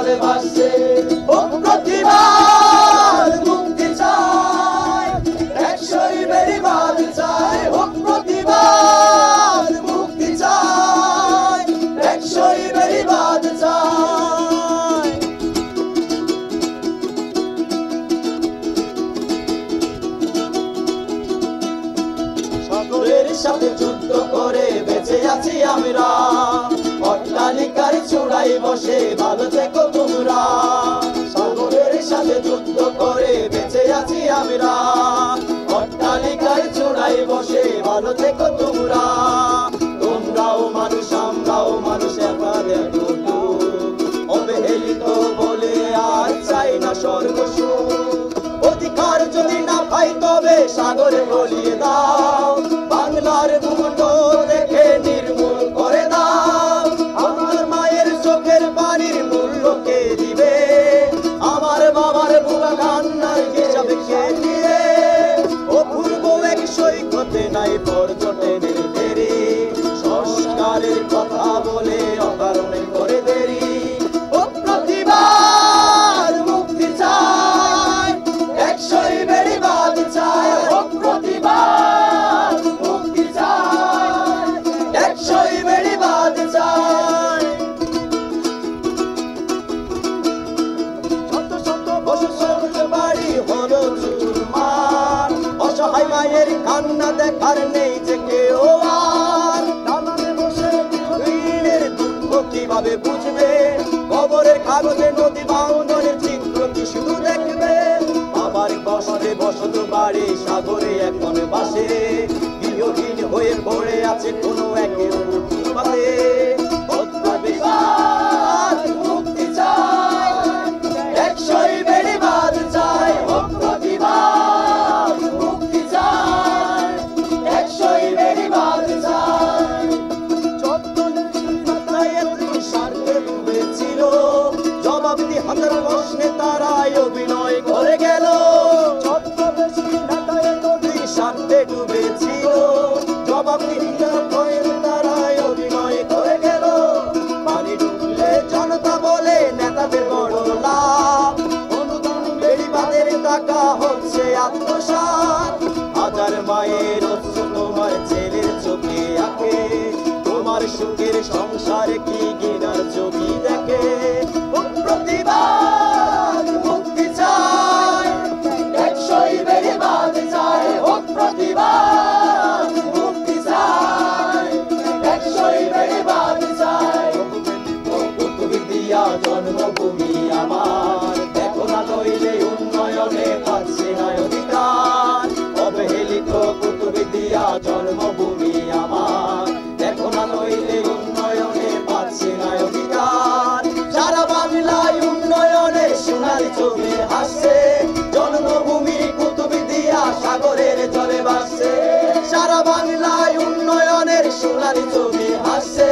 জলে ভাসছে। ও প্রতিবাদ মুক্তি চাই, টেকসই বেড়িবাঁধ চাই। ও প্রতিবাদ মুক্তি চাই, টেকসই বেড়িবাঁধ চাই। সাগরের সাথে যুদ্ধ করে বেঁচে আছি আমরা, অট্টালিকার চূড়ায় বসে ভালো থেকো তোমরা। সাগরের সাথে যুদ্ধ করে বেঁচে আছি আমরা, অট্টালিকার চূড়ায় বসে ভালো থেকো তোমরা। তোমরাও মানুষ আমরাও মানুষ, একাদের টুকু অবহেলিত বলে আর চাই না স্বর্গসুখ। অধিকার যদি না পাই তবে সাগরে গলিয়ে দাও, বাংলার ভূখণ্ড দেখে নির্মূল করে দাও। আমার মায়ের চোখের পানির মূল্য কে দিবে, আমার বাবার বুড়া কান্নার হিসাবে কে দিবে। অপূর্ব এক সৈকতে নাই পর্যটনের ফেরি, সংস্কারের কথা বলে অকারণে করে দেরি। ও প্রতিবাদ মুক্তি চাই, টেকসই বেড়িবাঁধ চাই। ও প্রতিবাদ মুক্তি চাই, টেকসই বেড়িবাঁধ চাই। শত শত বছর বাড়ি হলো চুরমার, অসহায় মায়ের কান্না দেখার নেই যে কেউ আর। দালানে বসে ঋণের দুঃখ কিভাবে বুঝবে, কবরের কাগজে নদী বাউন্ডনের চিত্র কি শুধু দেখবে। বাবার কষ্টে বসত বাড়ি সাগরে এখন বাসে, গৃহহীন হয়ে পড়ে আছে কোনো একের ফুটপাতে। প্রতিবাদ মুক্তি চাই, টেকসই বেড়িবাঁধ চাই। ও প্রতিবাদ মুক্তি চাই, টেকসই বেড়িবাঁধ চাই। স্বার্থে ডুবেছিল, জবাবদি হাজার প্রশ্নে তারাই অভিনয় করে গেল। স্বার্থে ডুবেছিল, জবাবদি তারাই অভিনয় করে গেল। পানি ডুবলে জনতা বলে নেতাদের বড় লাভ, অনুদান বেড়িবাঁধের টাকা হচ্ছে আত্মসাৎ। হাজার মায়ের অশ্রু তোমার ছেলের চোখে আঁকে, তোমার সুখের সংসারে কি গিনার ছবি দেখে। ও প্রতিবাদ মুক্তি চাই, টেকসই বেড়িবাঁধ চাই। ও প্রতিবাদ মুক্তি চাই, টেকসই বেড়িবাঁধ চাই। ও কুতুবদিয়া জন্মভূমি আমার, দেখো না নইলে উন্নয়নে পাচ্ছে না অধিকার। অবহেলিত কুতুবদিয়া জন্মভূমি আমার, দেখো না নইলে উন্নয়নে পাচ্ছে না অধিকার। সারা বাংলায় উন্নয়নে সোনালি ছবি হাসছে, জন্মভূমি কুতুবদিয়া সাগরের জলে ভাসছে। সারা বাংলায় উন্নয়নের সোনালি ছবি হাসছে,